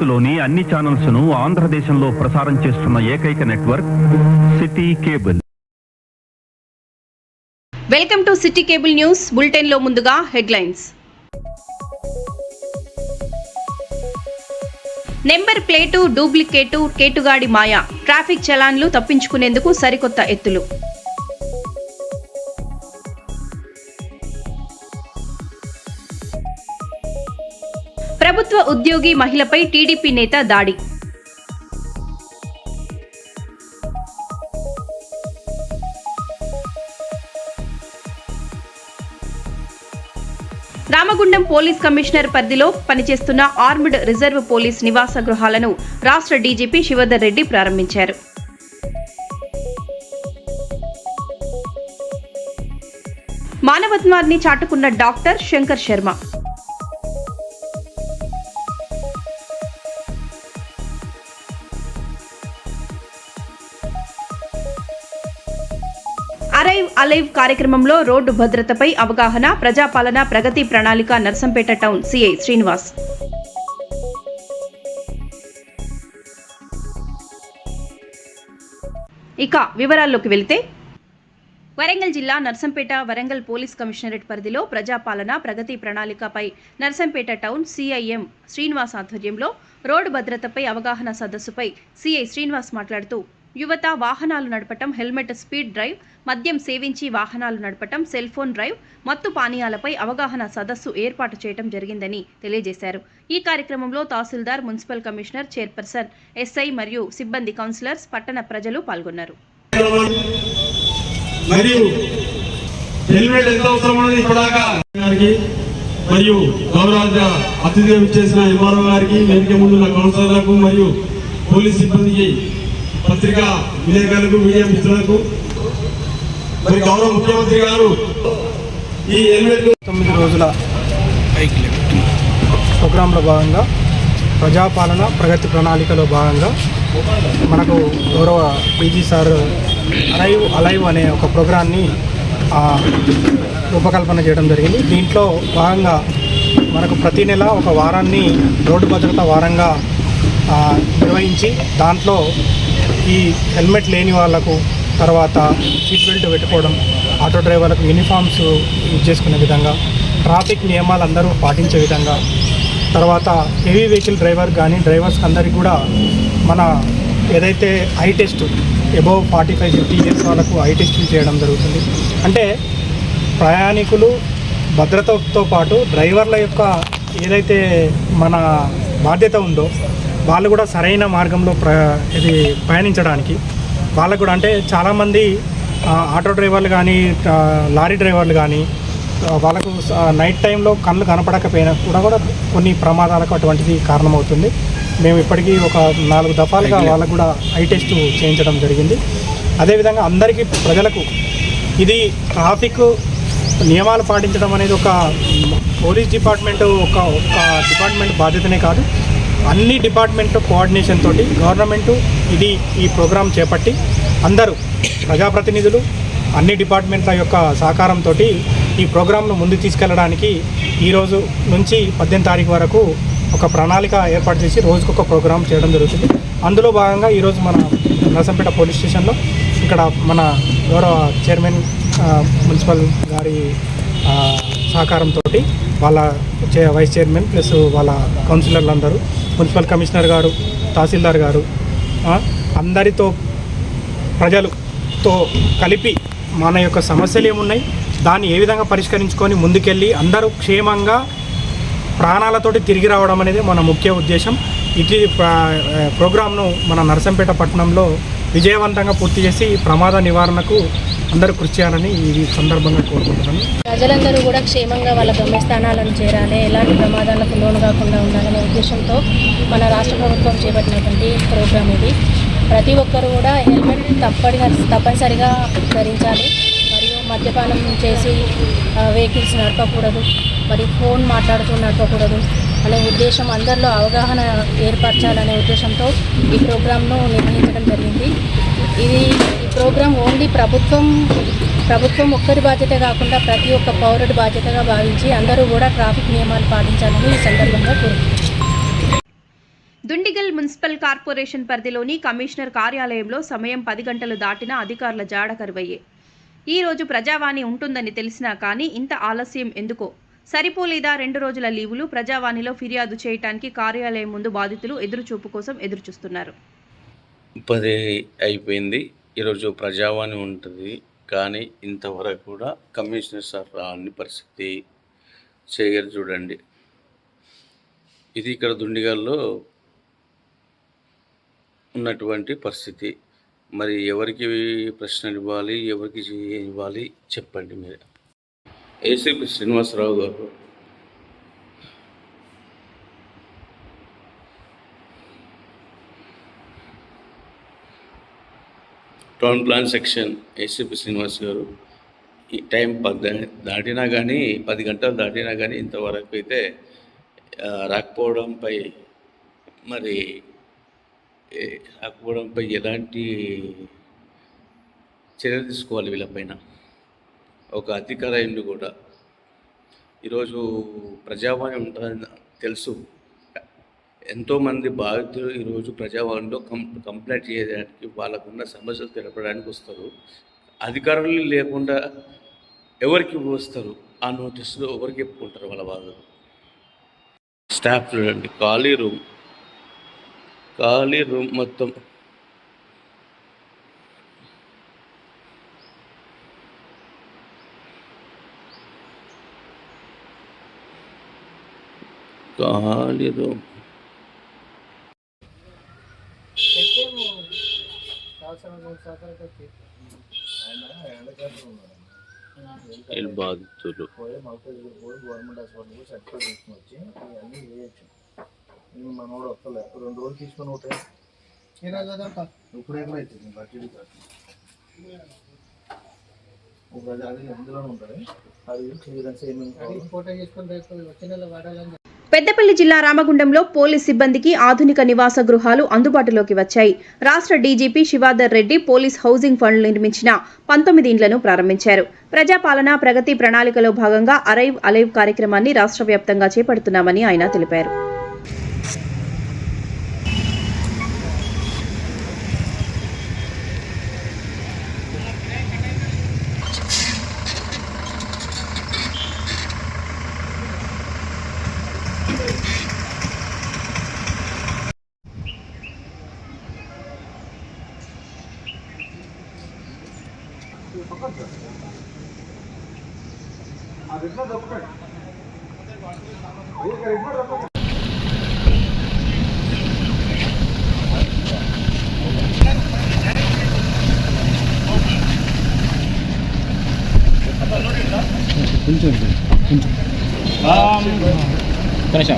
భారత్లోని అన్ని ఛానల్స్ ను ఆంధ్రదేశంలో ప్రసారం చేస్తున్న ఏకైక network city cable. Welcome to city cable news bulletin లో ముందుగా హెడ్లైన్స్. నెంబర్ ప్లేటు డూప్లికేటు కేటుగాడి మాయ, ట్రాఫిక్ చలాన్లు తప్పించుకునేందుకు సరికొత్త ఎత్తులు. ప్రభుత్వ ఉద్యోగి మహిళపై టీడీపీ నేత దాడి. రామగుండం పోలీస్ కమిషనర్ పరిధిలో పనిచేస్తున్న ఆర్మ్డ్ రిజర్వ్ పోలీస్ నివాస గృహాలను రాష్ట్ర డీజీపీ శివధర్ రెడ్డి ప్రారంభించారు. మానవత్వాన్ని చాటుకున్న doctor Shankar Sharma. Arrive alive కార్యక్రమంలో రోడ్డు భద్రతపై అవగాహన, ప్రజాపాలన ప్రగతి ప్రణాళిక నర్సంపేట టౌన్ సిఐ శ్రీనివాస్. ఇక వివరాల్లోకి వెళితే, వరంగల్ జిల్లా నర్సంపేట వరంగల్ పోలీస్ కమిషనరేట్ పరిధిలో ప్రజాపాలన ప్రగతి ప్రణాళికపై నర్సంపేట టౌన్ సిఐఎం శ్రీనివాస్ ఆధ్వర్యంలో రోడ్డు భద్రతపై అవగాహన సదస్సుపై సిఐ శ్రీనివాస్ మాట్లాడుతూ, యువత వాహనాలు నడపటం, హెల్మెట్, స్పీడ్ డ్రైవ్, మద్యం సేవించి వాహనాలు నడపటం, సెల్ ఫోన్ డ్రైవ్, మత్తు పానీయాలపై అవగాహన సదస్సు ఏర్పాటు చేయడం జరిగిందని తెలియజేశారు. ఈ కార్యక్రమంలో తహసీల్దార్, మున్సిపల్ కమిషనర్, చైర్పర్సన్, ఎస్ఐ మరియు సిబ్బంది, కౌన్సిలర్స్, పట్టణ ప్రజలు పాల్గొన్నారు. మరియు గౌరవ అతిథిగా విచ్చేసిన ఎంఆర్ఓ గారికి, వేదిక ముందున్న కౌన్సిలర్లకు మరియు పోలీస్ సిబ్బందికి, పత్రికా విలేకరులకు, మీడియా మిత్రులకు, మరి గౌరవ ముఖ్యమంత్రి గారు ఈ 9 రోజుల ప్రోగ్రాంలో భాగంగా ప్రజాపాలన ప్రగతి ప్రణాళికలో భాగంగా మనకు గౌరవ పీజీ సార్ అరైవ్ అలైవ్ అనే ఒక ప్రోగ్రాన్ని రూపకల్పన చేయడం జరిగింది. దీంట్లో భాగంగా మనకు ప్రతి నెల ఒక వారాన్ని రోడ్డు భద్రత వారంగా నిర్వహించి, దాంట్లో ఈ హెల్మెట్ లేని వాళ్లకు, తర్వాత సీట్ బెల్ట్ పెట్టుకోవడం, ఆటో డ్రైవర్లకు యూనిఫామ్స్ యూజ్ చేసుకునే విధంగా, ట్రాఫిక్ నియమాలు అందరూ పాటించే విధంగా, తర్వాత హెవీ వెహికల్ డ్రైవర్ కానీ డ్రైవర్స్కి అందరికీ కూడా మన ఏదైతే ఐ టెస్ట్ అబోవ్ 45-50 ఇయర్స్ వాళ్ళకు ఐ టెస్టులు చేయడం జరుగుతుంది. అంటే ప్రయాణికులు భద్రతతో పాటు డ్రైవర్ల యొక్క ఏదైతే మన బాధ్యత ఉందో వాళ్ళు కూడా సరైన మార్గంలో ఇది పయనించడానికి వాళ్ళకు కూడా, అంటే చాలామంది ఆటో డ్రైవర్లు కానీ లారీ డ్రైవర్లు కానీ వాళ్ళకు నైట్ టైంలో కళ్ళు కనపడకపోయినా కూడా కొన్ని ప్రమాదాలకు అటువంటిది కారణమవుతుంది. మేము ఇప్పటికీ ఒక 4 దఫాలుగా వాళ్ళకు కూడా ఐ టెస్ట్ చేయించడం జరిగింది. అదేవిధంగా అందరికీ ప్రజలకు ఇది ట్రాఫిక్ నియమాలు పాటించడం అనేది ఒక పోలీస్ డిపార్ట్మెంట్ ఒక డిపార్ట్మెంట్ బాధ్యతనే కాదు, అన్ని డిపార్ట్మెంట్ కోఆర్డినేషన్ తోటి గవర్నమెంటు ఈ ప్రోగ్రాం చేపట్టి అందరూ ప్రజాప్రతినిధులు అన్ని డిపార్ట్మెంట్ల యొక్క సహకారంతో ఈ ప్రోగ్రాంను ముందు తీసుకెళ్లడానికి ఈరోజు నుంచి 18 తారీఖు వరకు ఒక ప్రణాళిక ఏర్పాటు చేసి రోజుకొక ప్రోగ్రాం చేయడం జరుగుతుంది. అందులో భాగంగా ఈరోజు మన నర్సంపేట పోలీస్ స్టేషన్లో ఇక్కడ మన గౌరవ చైర్మన్ మున్సిపల్ గారి సహకారంతో వాళ్ళ వైస్ చైర్మన్ ప్లస్ వాళ్ళ కౌన్సిలర్లు అందరూ, మున్సిపల్ కమిషనర్ గారు, తహసీల్దార్ గారు అందరితో ప్రజలతో కలిపి మన యొక్క సమస్యలు ఏమున్నాయి, దాన్ని ఏ విధంగా పరిష్కరించుకొని ముందుకెళ్ళి అందరూ క్షేమంగా ప్రాణాలతోటి తిరిగి రావడం అనేది మన ముఖ్య ఉద్దేశం. ఇటు ప్రోగ్రాంను మన నర్సంపేట పట్టణంలో విజయవంతంగా పూర్తి చేసి ప్రమాద నివారణకు అందరూ కృషి చేయాలని ఈ సందర్భంగా కోరుకుంటున్నాను. ప్రజలందరూ కూడా క్షేమంగా వాళ్ళ గమ్యస్థానాలను చేరాలి, ఎలాంటి ప్రమాదాలకు లోను కాకుండా ఉండాలనే ఉద్దేశంతో మన రాష్ట్ర ప్రభుత్వం చేపట్టినటువంటి ప్రోగ్రాం ఇది. ప్రతి ఒక్కరు కూడా హెల్మెట్ తప్పనిసరిగా ధరించాలి, మరియు మద్యపానం చేసి వెహికల్స్ నడపకూడదు, మరి ఫోన్ మాట్లాడుతూ నడపకూడదు అనే ఉద్దేశం, అందరిలో అవగాహన ఏర్పరచాలనే ఉద్దేశంతో ఈ ప్రోగ్రాంను నిర్వహించడం జరిగింది. ఈ ప్రోగ్రాం ఓన్లీ ప్రభుత్వం ఒక్కరి బాధ్యత కాకుండా ప్రతి ఒక్క పౌరుడి బాధ్యతగా భావించి అందరూ కూడా ట్రాఫిక్ నియమాలు పాటించాలని ఈ సందర్భంగా కోరుకుంటున్నాను. దుండిగల్ మున్సిపల్ కార్పొరేషన్ పరిధిలోని కమిషనర్ కార్యాలయంలో సమయం 10 గంటలు దాటినా అధికారుల జాడ కరువయ్యే. ఈ రోజు ప్రజావాణి ఉంటుందని తెలిసినా కానీ ఇంత ఆలస్యం ఎందుకో సరిపోలేదా? 2 రోజుల లీవులు ప్రజావాణిలో ఫిర్యాదు చేయడానికి కార్యాలయం ముందు బాధితులు ఎదురుచూపు కోసం ఎదురుచూస్తున్నారు. 10 అయిపోయింది. ఈరోజు ప్రజావాణి ఉంటుంది, కానీ ఇంతవరకు కూడా కమిషనర్ సార్ రాని పరిస్థితి చేయరు. చూడండి, ఇది ఇక్కడ దుండిగల్లో ఉన్నటువంటి పరిస్థితి. మరి ఎవరికి ప్రశ్నలు ఇవ్వాలి, ఎవరికి ఇవ్వాలి చెప్పండి మీరు. ఏసీపీ శ్రీనివాసరావు గారు town plan section ACP Srinivas గారు ఈ టైం 10 దాటినా కానీ 10 గంటలు దాటినా కానీ ఇంతవరకు అయితే రాకపోవడంపై ఎలాంటి చర్యలు తీసుకోవాలి వీళ్ళపైన. ఒక అధికారులు కూడా ఈరోజు ప్రజావాణి ఉంటుందని తెలుసు, ఎంతోమంది బాధితులు ఈరోజు ప్రజావాణిలో కంప్లైంట్ చేయడానికి వాళ్ళకున్న సమస్యలు తెలపడానికి వస్తారు. అధికారులు లేకుండా ఎవరికి వస్తారు? ఆ నోటీసులు ఎవరికి చెప్పుకుంటారు వాళ్ళ బాధలు? స్టాఫ్ చూడండి, ఖాళీ రూమ్ మొత్తం. ఖాళీ రూమ్. బాధితులు గవర్నమెంట్ హాస్పిటల్ సర్టిఫికేట్ తీసుకుని వచ్చి ఇవన్నీ చేయొచ్చు. మనోడు వస్తలే 2 రోజులు తీసుకొని ఉంటాయి. ఇప్పుడు ఎక్కడ అవుతుంది బడ్జెట్ అది అందులోనే ఉంటుంది. అది క్లియరెన్స్ ఏమేమి ఫోటో చేసుకొని వచ్చే నెల వాడాలని. పెద్దపల్లి జిల్లా రామగుండంలో పోలీస్ సిబ్బందికి ఆధునిక నివాస గృహాలు అందుబాటులోకి వచ్చాయి. రాష్ట్ర DGP Shivadhar Reddy police housing fund నిర్మించిన 19 ఇండ్లను ప్రారంభించారు. ప్రజాపాలన ప్రగతి ప్రణాళికలో భాగంగా అరైవ్ అలైవ్ కార్యక్రమాన్ని రాష్ట్ర వ్యాప్తంగా చేపడుతున్నామని ఆయన తెలిపారు.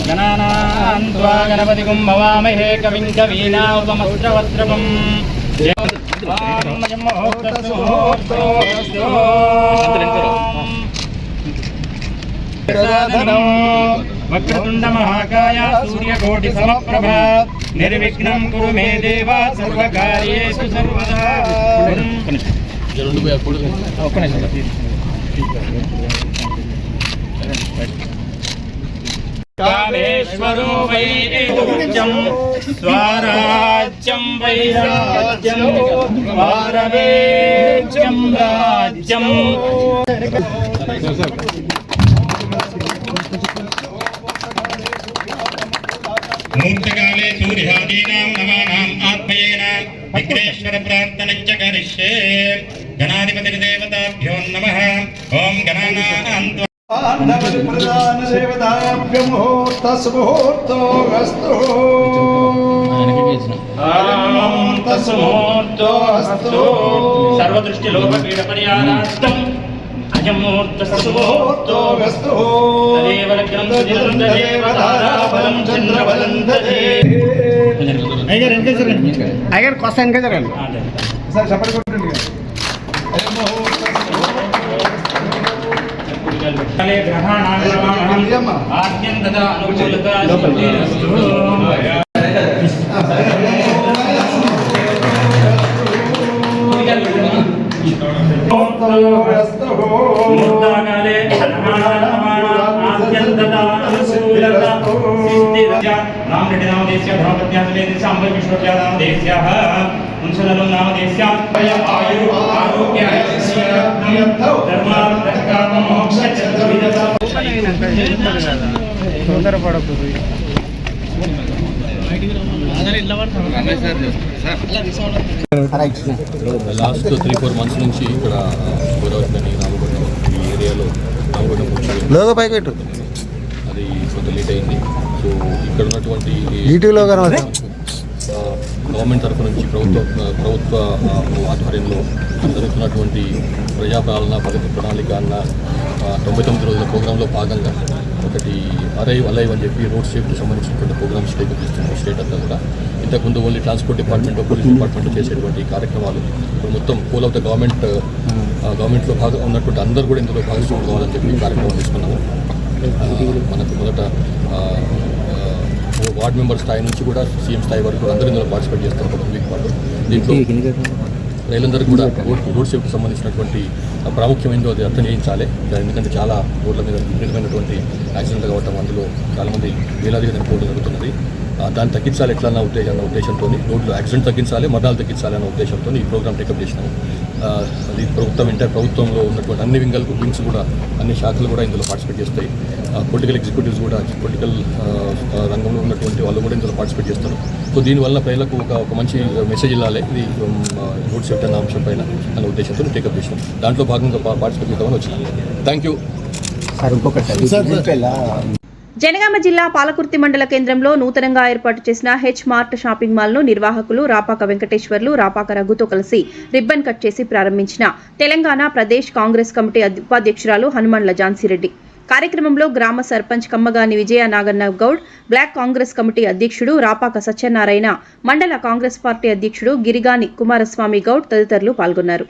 గణానాన్త్వా గణపతిగుం భవామహే కవిం కవీనాముపమస్త్రవస్త్రవం వక్రతుండ మహాకాయ సూర్యకోటి సమప్రభ నిర్విఘ్నం కురు మే దేవ సర్వకార్యేషు సర్వదా. కామేశ్వరో వైరాజ్యం స్వరాజ్యం వైరాజ్యం వారవేజ్యం రాజ్యం. ముహూర్తకాలే సూర్యాదీనాం నవానాం ఆత్మయేన విఘ్నేశ్వర ప్రార్థనం చ కరిష్యే. గణాధిపతి దేవతాభ్యో నమః. ఓం గణానాం ప్రధాన దేవతాభ్యో ముహూర్తస్ముహూర్తో అస్తు. సర్వదృష్టి లోపపీడ పరిహారార్థం అయం ముహూర్తస్ముహూర్తో అస్తు. తదేవ లగ్నం దేవతారాబలం చంద్రబలం దదే. అయ్యారు కొత్త వెనక జరగాలి సార్, చెప్పండి కొట్టండి. రామరెడ్డి नामदेस्य धर्मपत्न्यासमेतस्य अम्बरविष्णुर्जानामदेस्याः मुंसलनं नामदेस्याः आयु आरोग्य ऐश्वर्यं धर्मार्थकाममोक्षचतुर्विधता లాస్ట్ 3-4 మంత్స్ నుంచి ఇక్కడ గోదావరి రామగుండం ఈ ఏరియాలో రామగుండం అది కొంత లేట్ అయింది. సో ఇక్కడ ఉన్నటువంటి గవర్నమెంట్ తరఫు నుంచి ప్రభుత్వ ఆధ్వర్యంలో జరుగుతున్నటువంటి ప్రజాపాలన ప్రగతి ప్రణాళిక అన్న 99 రోజుల ప్రోగ్రాంలో భాగంగా ఒకటి అరైవ్ అలైవ్ అని చెప్పి రోడ్ సేఫ్టీ సంబంధించినటువంటి ప్రోగ్రామ్స్ టేకప్ చేస్తున్నాం స్టేట్ అంతా కూడా. ఇంతకుముందు only transport department police department చేసేటువంటి కార్యక్రమాలు ఇప్పుడు మొత్తం హోల్ ఆఫ్ ద గవర్నమెంట్లో భాగం ఉన్నటువంటి అందరూ కూడా ఇందులో భాగస్వాములు కావాలని చెప్పి కార్యక్రమం తీసుకున్నాము. మనకు మొదట వార్డ్ మెంబర్ స్థాయి నుంచి కూడా సీఎం స్థాయి వరకు అందరూ ఇందులో పార్టిసిపేట్ చేస్తారు ఒక 1 వీక్ పాటు. దీంట్లో రైలందరికీ కూడా రోడ్ సేఫ్టీకి సంబంధించినటువంటి ప్రాముఖ్యమైనది అది అర్థం చేయించాలి. ఎందుకంటే చాలా రోడ్ల మీద విపరీతమైనటువంటి యాక్సిడెంట్లు కావటం, అందులో చాలామంది వేలాదిగా చనిపోవడం జరుగుతున్నది. దాన్ని తగ్గించాలి ఎట్లా అన్న ఉద్దేశంతో, రోడ్లు యాక్సిడెంట్ తగ్గించాలి, మరణాలు తగ్గించాలి అన్న ఉద్దేశంతో ఈ ప్రోగ్రామ్ టేకప్ చేసినాము. అది ప్రభుత్వంలో ఉన్నటువంటి అన్ని వింగ్స్ కూడా అన్ని శాఖలు కూడా ఇందులో పార్టిసిపేట్ చేస్తాయి. పొలిటికల్ ఎగ్జిక్యూటివ్స్ కూడా పొలిటికల్ రంగంలో ఉన్నటువంటి వాళ్ళు కూడా ఇందులో పార్టిసిపేట్ చేస్తారు. సో దీనివల్ల ప్రజలకు ఒక మంచి మెసేజ్ ఇవ్వాలి, ఇది రోడ్ సేఫ్టీ అన్న అంశం పైన అన్న ఉద్దేశంతో టేకప్ చేసినాం. దాంట్లో భాగంగా పార్టిసిపేట్ చేద్దామని వచ్చినాం. Thank you. జనగామ జిల్లా పాలకుర్తి మండల కేంద్రంలో నూతనంగా ఏర్పాటు చేసిన హెచ్ మార్ట్ షాపింగ్ మాల్ ను నిర్వాహకులు రాపాక వెంకటేశ్వర్లు, రాపాక రఘుతో కలిసి రిబ్బన్ కట్ చేసి ప్రారంభించిన తెలంగాణ ప్రదేశ్ కాంగ్రెస్ కమిటీ ఉపాధ్యక్షురాలు హనుమండ్ల ఝాన్సీరెడ్డి. కార్యక్రమంలో గ్రామ సర్పంచ్ కమ్మగాని విజయ నాగన్న గౌడ్, బ్లాక్ కాంగ్రెస్ కమిటీ అధ్యక్షుడు రాపాక సత్యనారాయణ, మండల కాంగ్రెస్ పార్టీ అధ్యక్షుడు గిరిగాని కుమారస్వామి గౌడ్ తదితరులు పాల్గొన్నారు.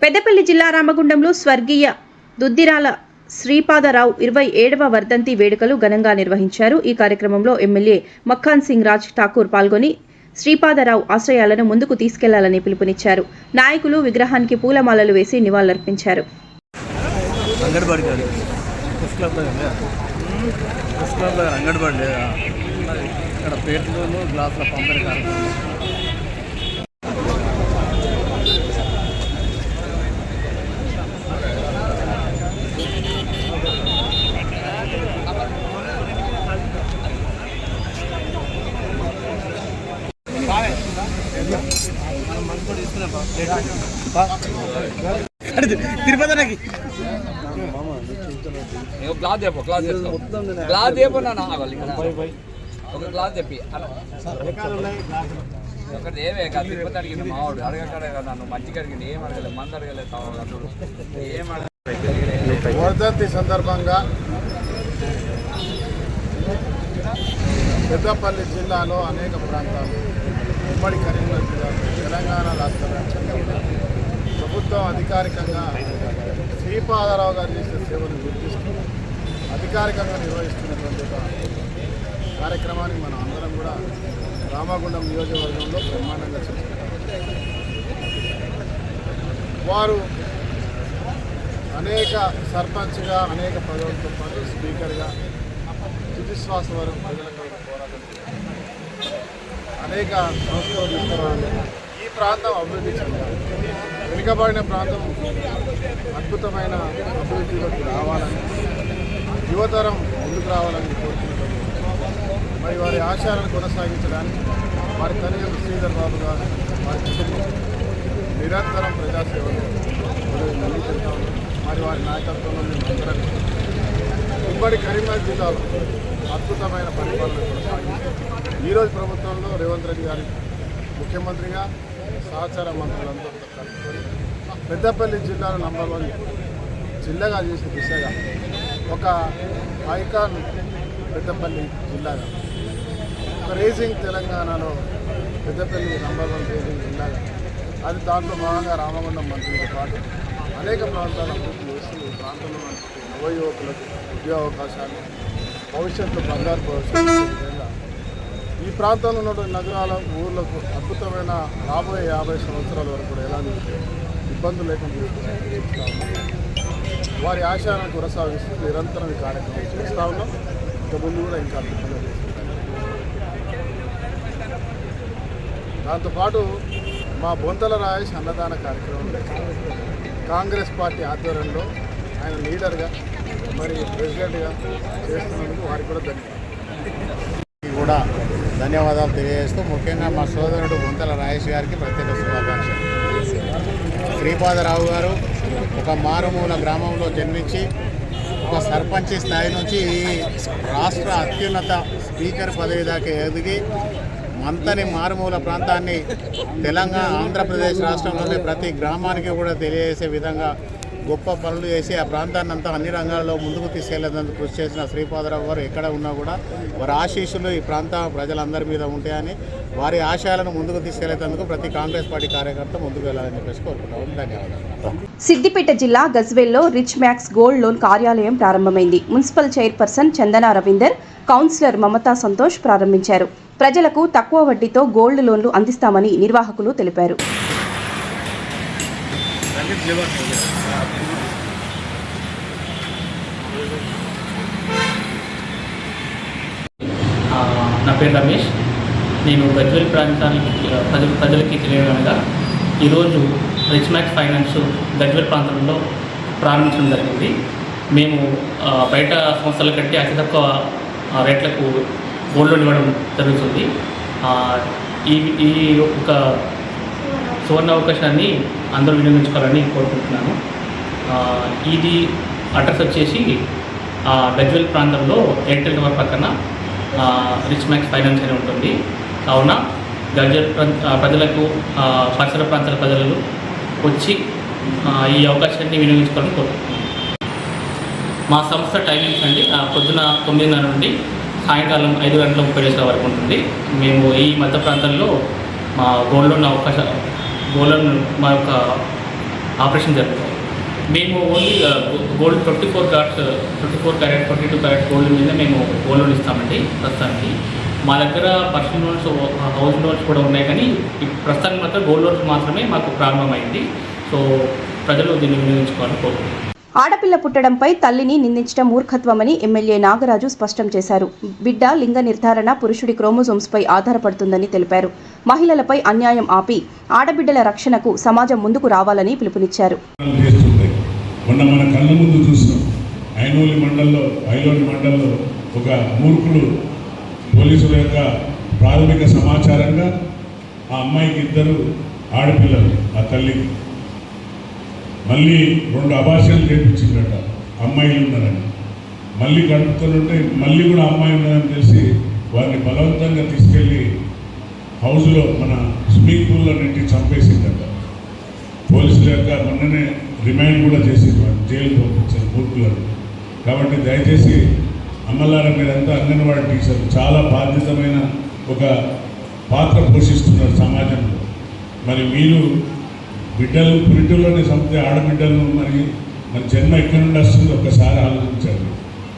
పెద్దపల్లి జిల్లా రామగుండంలో స్వర్గీయ దుద్దిరాల శ్రీపాదరావు 27వ వర్ధంతి వేడుకలు ఘనంగా నిర్వహించారు. ఈ కార్యక్రమంలో ఎమ్మెల్యే మక్ఖాన్ సింగ్ రాజ్ ఠాకూర్ పాల్గొని శ్రీపాదరావు ఆశయాలను ముందుకు తీసుకెళ్లాలని పిలుపునిచ్చారు. నాయకులు విగ్రహానికి పూలమాలలు వేసి నివాళులర్పించారు. తిరుపతి గ్లాస్ చెప్పు గ్లాస్ చెప్పు నా ఒక గ్లాస్ చెప్పి ఒకటి ఏమే కాదు. తిరుపతి అడిగింది మావాడు అడగక్కడ నన్ను మంచిగా అడిగింది, ఏం అడగలేదు, మంది అడగలేదు, ఏం అడగలేదు. వర్ధంతి సందర్భంగా పెద్దపల్లి జిల్లాలో అనేక ప్రాంతాలు, ఉమ్మడి కరీంనగర్ జిల్లా, తెలంగాణ రాష్ట్ర వ్యాప్తంగా ప్రభుత్వం అధికారికంగా శ్రీపాదరావు గారు చేసే సేవలు గుర్తిస్తూ అధికారికంగా నిర్వహిస్తున్నటువంటి ఒక కార్యక్రమాన్ని మనం అందరం కూడా రామగుండం నియోజకవర్గంలో బ్రహ్మాండంగా చేసుకుంటాం. వారు అనేక సర్పంచ్గా, అనేక పదవులతో పాటు స్పీకర్గా తుదిశ్వాస వరకు ప్రజలకు పోరాటం అనేక సంస్థలు తీసుకురావాలి. ఈ ప్రాంతం అభివృద్ధి చెందాలి. వెనుకబడిన ప్రాంతం అద్భుతమైన అభివృద్ధిలోకి రావాలని, యువతరం ముందుకు రావాలని కోరుకుంటున్నారు. మరి వారి ఆశయాలను కొనసాగించడానికి వారి తల్లిదండ్రులు శ్రీధర్ బాబు గారు, వారి కుటుంబం నిరంతరం ప్రజాసేవలు మరి వారి నాయకత్వంలో మేము అందరం ఉమ్మడి కరీంనగర్ జిల్లాలో అద్భుతమైన పరిపాలన కొనసాగింది. ఈరోజు ప్రభుత్వంలో రేవంత్ రెడ్డి గారి ముఖ్యమంత్రిగా సహచార మంత్రులందరూ కలుపుకొని పెద్దపల్లి జిల్లాను నంబర్ 1 జిల్లాగా చేసే దిశగా ఒక ఐకాన్ పెద్దపల్లి జిల్లాగా, ఒక రేసింగ్ తెలంగాణలో పెద్దపల్లి నంబర్ 1 రేసింగ్ జిల్లాగా, అది దాంట్లో భాగంగా రామగుండం మంత్రితో పాటు అనేక ప్రాంతాల అభివృద్ధి చేస్తూ ఈ ప్రాంతంలో నవ యువకులకు ఉద్యోగ అవకాశాలు, భవిష్యత్తు బంగారు భవిష్యత్తు విధంగా ఈ ప్రాంతంలో ఉన్నటువంటి నగరాల ఊర్లకు అద్భుతమైన రాబోయే 50 సంవత్సరాల వరకు కూడా ఎలాంటి ఇబ్బందులు లేకుండా వారి ఆశయాలను కొనసాగిస్తూ నిరంతరం ఈ కార్యక్రమం చేస్తూ ఉన్నాం. ఇక ముందు కూడా ఇంకా అద్భుతంగా చేస్తున్నాం. దాంతోపాటు మా బొంతల రాయేష్ అన్నదాన కార్యక్రమం కాంగ్రెస్ పార్టీ ఆధ్వర్యంలో ఆయన లీడర్గా మరి ప్రెసిడెంట్గా చేస్తున్నందుకు వారికి కూడా కూడా ధన్యవాదాలు తెలియజేస్తూ ముఖ్యంగా మా సోదరుడు బొంతల రాయేష్ గారికి ప్రత్యేక శుభాకాంక్షలు. శ్రీపాదరావు గారు ఒక మారుమూల గ్రామంలో జన్మించి ఒక సర్పంచ్ స్థాయి నుంచి రాష్ట్ర అత్యున్నత స్పీకర్ పదవి దాకా ఎదిగి మంతని మారుమూల ప్రాంతాన్ని తెలంగాణ ఆంధ్రప్రదేశ్ రాష్ట్రంలోని ప్రతి గ్రామానికి కూడా తెలియజేసే విధంగా గొప్ప పనులు చేసి ఆ ప్రాంతాన్ని అంతా అన్ని రంగాల్లో ముందుకు తీసుకెళ్లేందుకు కృషి చేసిన శ్రీపాదరావు గారు ఎక్కడ ఉన్నా కూడా వారి ఆశీస్సులు ఈ ప్రాంత ప్రజలందరి మీద ఉంటాయని, వారి ఆశయాలను ముందుకు తీసుకెళ్లేందుకు ప్రతి కాంగ్రెస్ పార్టీ కార్యకర్త ముందుకు వెళ్ళాలని చెప్పేసి కోరుకుంటాం. ధన్యవాదాలు. సిద్దిపేట జిల్లా గజ్వేల్లో రిచ్ మ్యాక్స్ గోల్డ్ లోన్ కార్యాలయం ప్రారంభమైంది. మున్సిపల్ చైర్పర్సన్ చందన రవీందర్, కౌన్సిలర్ మమతా సంతోష్ ప్రారంభించారు. ప్రజలకు తక్కువ వడ్డీతో గోల్డ్ లోన్లు అందిస్తామని నిర్వాహకులు తెలిపారు. నా పేరు రమేష్. నేను గజ్వేల్ ప్రాంతానికి ప్రజలకి తెలియగా ఈరోజు రిచ్ మ్యాక్స్ ఫైనాన్స్ గజ్వేల్ ప్రాంతంలో ప్రారంభించడం జరిగింది. మేము బయట సంస్థల కంటే అతి తక్కువ రేట్లకు గోల్డ్ లోన్ ఇవ్వడం జరుగుతుంది. ఈ ఒక సువర్ణ అవకాశాన్ని అందరూ వినియోగించుకోవాలని కోరుకుంటున్నాను. ఇది అడ్రస్ వచ్చేసి గజ్వేల్ ప్రాంతంలో ఎయిర్టెల్ టవర్ పక్కన రిచ్ మ్యాక్స్ ఫైనాన్స్ అని ఉంటుంది. కావున గజ్వేల్ ప్రజలకు పరిసర ప్రాంతాల ప్రజలు వచ్చి ఈ అవకాశాన్ని వినియోగించుకోవాలని కోరుకుంటున్నాను. మా సంస్థ టైమింగ్స్ అండి పొద్దున 9:30 నుండి సాయంకాలం 5:30 వరకు ఉంటుంది. మేము ఈ మధ్య ప్రాంతంలో మా గోల్డ్ లోన్ మా యొక్క ఆపరేషన్ జరుగుతుంది. మేము only gold 24 carrot 22 carat gold మీద మేము గోల్డ్ లోన్ ఇస్తామండి. ప్రస్తుతానికి మా దగ్గర పర్సనల్ లోన్స్, హౌస్ లోన్స్ కూడా ఉన్నాయి, కానీ ప్రస్తుతానికి మాత్రం గోల్డ్ లోన్స్ మాత్రమే మాకు ప్రారంభమైంది. సో ప్రజలు దీన్ని వినియోగించుకోవాలని కోరుకుంటున్నాను. ఆడపిల్ల పుట్టడంపై తల్లిని నిందించడం మూర్ఖత్వమని ఎమ్మెల్యే నాగరాజు స్పష్టం చేశారు. బిడ్డ లింగ నిర్ధారణ పురుషుడి క్రోమోజోమ్స్పై ఆధారపడుతుందని తెలిపారు. మహిళలపై అన్యాయం ఆపి ఆడబిడ్డల రక్షణకు సమాజం ముందుకు రావాలని పిలుపునిచ్చారు. మొన్న మన కళ్ళ ముందు చూసినాం. ఐలోని మండల్లో ఒక మూర్ఖులు పోలీసుల యొక్క ప్రాథమిక సమాచారంగా ఆ అమ్మాయికి 2 ఆడపిల్లలు, ఆ తల్లికి మళ్ళీ 2 అబార్షన్లు చేయించిందట. అమ్మాయిలు ఉన్నారని మళ్ళీ గడుపుతుంటే మళ్ళీ కూడా అమ్మాయి ఉన్నదని తెలిసి వారిని బలవంతంగా తీసుకెళ్ళి హౌస్లో మన స్విమ్మింగ్ పూల్లో నెట్టి చంపేసిందట. పోలీసుల యొక్క మొన్ననే రిమైండ్ కూడా చేసింది, జైలు పంపించారు మూర్ఖులను. కాబట్టి దయచేసి అమ్మలారా, మీరంతా అంగన్వాడీ టీచర్లు చాలా బాధ్యతమైన ఒక పాత్ర పోషిస్తున్నారు సమాజంలో. మరి మీరు పురిటిలోనే చంపితే ఆడబిడ్డలను మరి జన్మ ఎక్కడి నుండి వస్తుందో ఒక్కసారి ఆలోచించండి.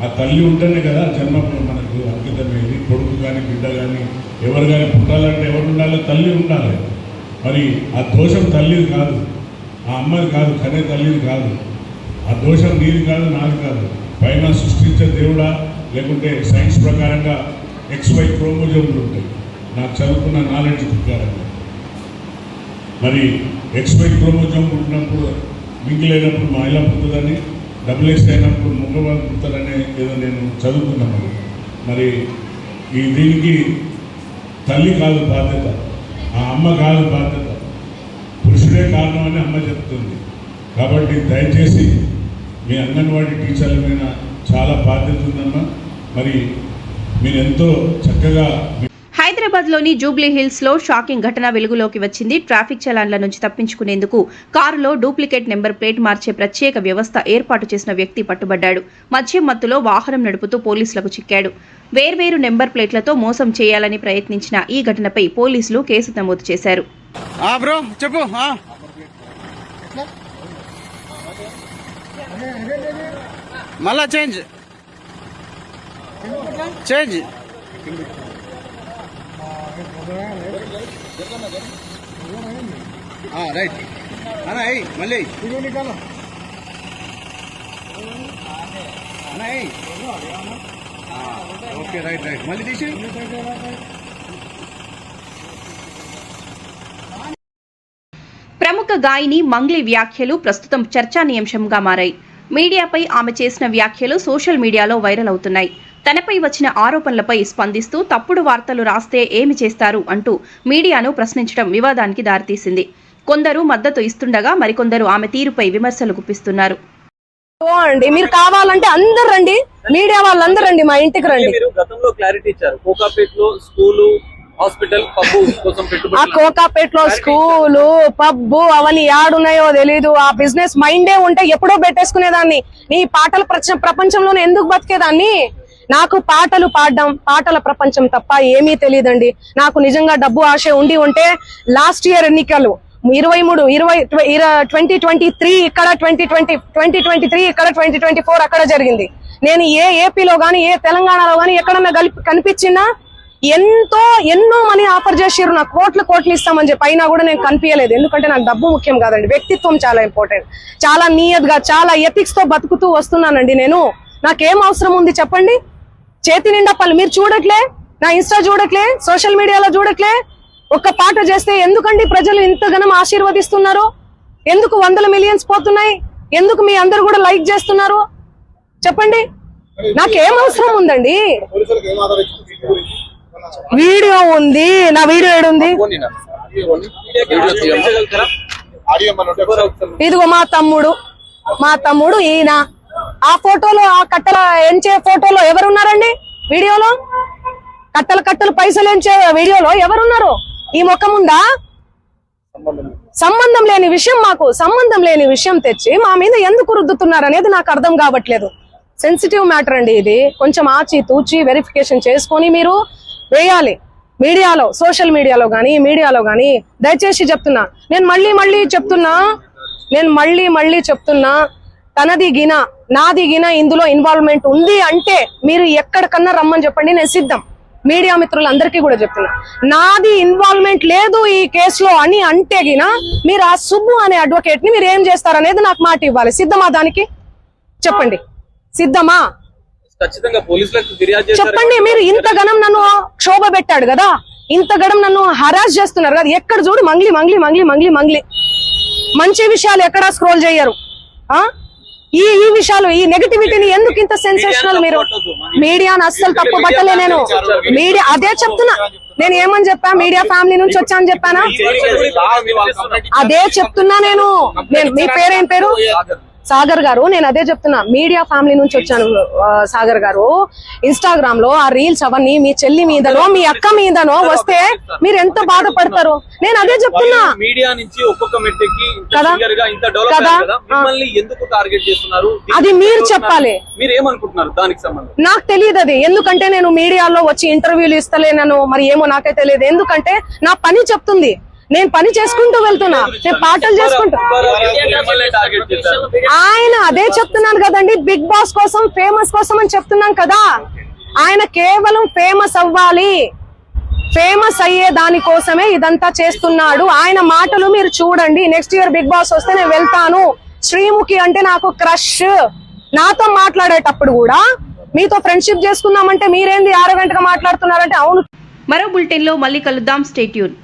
ఆ తల్లి ఉంటేనే కదా జన్మ మనకు అంకితమైంది. కొడుకు కానీ బిడ్డ కానీ ఎవరు కానీ పుట్టాలంటే ఎవరు ఉండాలి? తల్లి ఉండాలి. మరి ఆ దోషం తల్లిది కాదు, ఆ అమ్మది కాదు, కనే తల్లిది కాదు. ఆ దోషం నీది కాదు, నాది కాదు. పైన సృష్టించే దేవుడా, లేకుంటే సైన్స్ ప్రకారంగా XY క్రోమోజోమ్లు ఉంటాయి నాకు చదువుకున్న నాలెడ్జ్ ప్రకారంగా. మరి XY క్రోమోజోమ్ పుట్టినప్పుడు మింగిలైనప్పుడు మహిళ పుట్టుదని, XX అయినప్పుడు మగవాళ్ళు పుడతారనే ఏదో నేను చదువుకున్నాను. మరి దీనికి తల్లి కాదు బాధ్యత, ఆ అమ్మ కాదు బాధ్యత, పురుషుడే కారణం అని అమ్మ చెప్తుంది. కాబట్టి దయచేసి మీ అంగన్వాడీ టీచర్ల మీద చాలా బాధ్యత ఉందమ్మా. మరి మీరు ఎంతో చక్కగా. హైదరాబాద్లోని జూబ్లీ హిల్స్లో షాకింగ్ ఘటన వెలుగులోకి వచ్చింది. ట్రాఫిక్ చలాన్ల నుంచి తప్పించుకునేందుకు కారులో డూప్లికేట్ నెంబర్ ప్లేట్ మార్చే ప్రత్యేక వ్యవస్థ ఏర్పాటు చేసిన వ్యక్తి పట్టుబడ్డాడు. మద్యం మత్తులో వాహనం నడుపుతూ పోలీసులకు చిక్కాడు. వేర్వేరు నెంబర్ ప్లేట్లతో మోసం చేయాలని ప్రయత్నించిన ఈ ఘటనపై పోలీసులు కేసు నమోదు చేశారు. రైట్ మళ్ళీ ఓకే రైట్ మళ్ళీ తీసి. ప్రముఖ గాయని మంగ్లీ వ్యాఖ్యలు ప్రస్తుతం చర్చానీయాంశంగా మారాయి. మీడియాపై ఆమె చేసిన వ్యాఖ్యలు సోషల్ మీడియాలో వైరల్ అవుతున్నాయి. తనపై వచ్చిన ఆరోపణలపై స్పందిస్తూ తప్పుడు వార్తలు రాస్తే ఏమి చేస్తారు అంటూ మీడియాను ప్రశ్నించడం వివాదానికి దారితీసింది. కొందరు మద్దతు ఇస్తుండగా మరికొందరు ఆమె తీరుపై విమర్శలు గుప్పిస్తున్నారు. అండి మీరు కావాలంటే అందరు రండి, మీడియా వాళ్ళందరూ రండి, మా ఇంటికి రండి. మీరు గతంలో క్లారిటీ ఇచ్చారు, కోకాపేటలో స్కూలు, హాస్పిటల్, పబ్బు కోసం ఆ కోకాపేటలో స్కూలు, పబ్బు అవన్నీ యాడున్నాయో తెలీదు. ఆ బిజినెస్ మైండే ఉంటే ఎప్పుడో పెట్టేసుకునేదాన్ని. నీ పాటల ప్రపంచంలోనే ఎందుకు బతికేదాన్ని? నాకు పాటలు పాడడం, పాటల ప్రపంచం తప్ప ఏమీ తెలియదండి. నాకు నిజంగా డబ్బు ఆశ ఉండి ఉంటే లాస్ట్ ఇయర్ ఎన్నికలు 2023 ఇక్కడ, 2023 ఇక్కడ, 2024 అక్కడ జరిగింది. నేను ఏపీలో గానీ ఏ తెలంగాణలో గానీ ఎక్కడన్నా కనిపించినా ఎన్నో మనీ ఆఫర్ చేసిర్రు, నాకు కోట్లు ఇస్తామని చెప్పి. అయినా కూడా నేను కనిపించలేదు. ఎందుకంటే నాకు డబ్బు ముఖ్యం కాదండి, వ్యక్తిత్వం చాలా ఇంపార్టెంట్. చాలా నియత్గా, చాలా ఎథిక్స్ తో బతుకుతూ వస్తున్నానండి నేను. నాకేం అవసరం ఉంది చెప్పండి? చేతి నిండా పనులు మీరు చూడట్లే, నా ఇన్స్టా చూడట్లే, సోషల్ మీడియాలో చూడట్లే. ఒక్క పాట చేస్తే ఎందుకండి ప్రజలు ఇంతగానో ఆశీర్వదిస్తున్నారు? ఎందుకు 100 మిలియన్స్ పోతున్నాయి? ఎందుకు మీ అందరు కూడా లైక్ చేస్తున్నారు చెప్పండి? నాకేం అవసరం ఉందండి? వీడియో ఉంది, నా వీడియో ఏడుంది? ఇదిగో మా తమ్ముడు ఈయన. ఆ ఫోటోలో, ఆ కట్టల ఎంచే ఫోటోలో ఎవరున్నారండి? వీడియోలో కట్టలు పైసలు ఎంచే వీడియోలో ఎవరున్నారు? ఈ ముఖం ఉందా? సంబంధం లేని విషయం, మాకు సంబంధం లేని విషయం తెచ్చి మా మీద ఎందుకు రుద్దుతున్నారు అనేది నాకు అర్థం కావట్లేదు. సెన్సిటివ్ మ్యాటర్ అండి ఇది. కొంచెం ఆచి తూచి వెరిఫికేషన్ చేసుకొని మీరు వేయాలి మీడియాలో, సోషల్ మీడియాలో గానీ, మీడియాలో గానీ. దయచేసి చెప్తున్నా, నేను మళ్ళీ చెప్తున్నా, తనది గిన నాది గిన ఇందులో ఇన్వాల్వ్మెంట్ ఉంది అంటే మీరు ఎక్కడికన్నా రమ్మని చెప్పండి, నేను సిద్ధం. మీడియా మిత్రులందరికీ కూడా చెప్తున్నా, నాది ఇన్వాల్వ్మెంట్ లేదు ఈ కేసులో అని అంటే గిన మీరు ఆ సుబ్బు అనే అడ్వకేట్ ని మీరు ఏం చేస్తారనేది నాకు మాట ఇవ్వాలి. సిద్ధమా? దానికి చెప్పండి, సిద్ధమా? చెప్పండి. మీరు ఇంతగనం నన్ను క్షోభ పెట్టాడు కదా, ఇంతగనం నన్ను హరాస్ చేస్తున్నారు కదా, ఎక్కడ చూడు మంగ్లీ. మంచి విషయాలు ఎక్కడా స్క్రోల్ చేయరు. ఈ విషయాలు, ఈ నెగటివిటీని ఎందుకు ఇంత సెన్సేషనల్? మీరు మీడియాను అస్సలు తప్పు పట్టలే నేను. మీడియా అదే చెప్తున్నా, నేను ఏమని చెప్పా? మీడియా ఫ్యామిలీ నుంచి వచ్చా అని చెప్పానా? అదే చెప్తున్నా నేను. మీ పేరేం పేరు? సాగర్ గారు. నేను అదే చెప్తున్నా, మీడియా ఫ్యామిలీ నుంచి వచ్చాను సాగర్ గారు. ఇన్స్టాగ్రామ్ లో ఆ రీల్స్ అవన్నీ మీ చెల్లి మీదనో మీ అక్క మీదనో వస్తే మీరు ఎంత బాధపడతారు? నేను అదే చెప్తున్నా. మీడియా నుంచి ఒక్కొక్క మెట్టికి అది మీరు చెప్పాలి. మీరు ఏమనుకుంటున్నారు దానికి సంబంధం? నాకు తెలియదు అది. ఎందుకంటే నేను మీడియాలో వచ్చి ఇంటర్వ్యూలు ఇస్తలేనను, మరి ఏమో నాకే తెలియదు. ఎందుకంటే నా పని చెప్తుంది, నేను పని చేసుకుంటూ వెళ్తున్నా, నేను పాటలు చేసుకుంటా. ఆయన అదే చెప్తున్నాను కదండి, బిగ్ బాస్ కోసం, ఫేమస్ కోసం అని చెప్తున్నాం కదా. ఆయన కేవలం ఫేమస్ అవ్వాలి, ఫేమస్ అయ్యే దానికోసమే ఇదంతా చేస్తున్నాడు. ఆయన మాటలు మీరు చూడండి. నెక్స్ట్ ఇయర్ బిగ్ బాస్ వస్తే నేను వెళ్తాను. శ్రీముఖి అంటే నాకు క్రష్. నాతో మాట్లాడేటప్పుడు కూడా మీతో ఫ్రెండ్షిప్ చేసుకుందామంటే మీరేంది 6 గంటగా మాట్లాడుతున్నారంటే అవును. మరో బులెటిన్లో మళ్ళీ కలుద్దాం. Stay tune.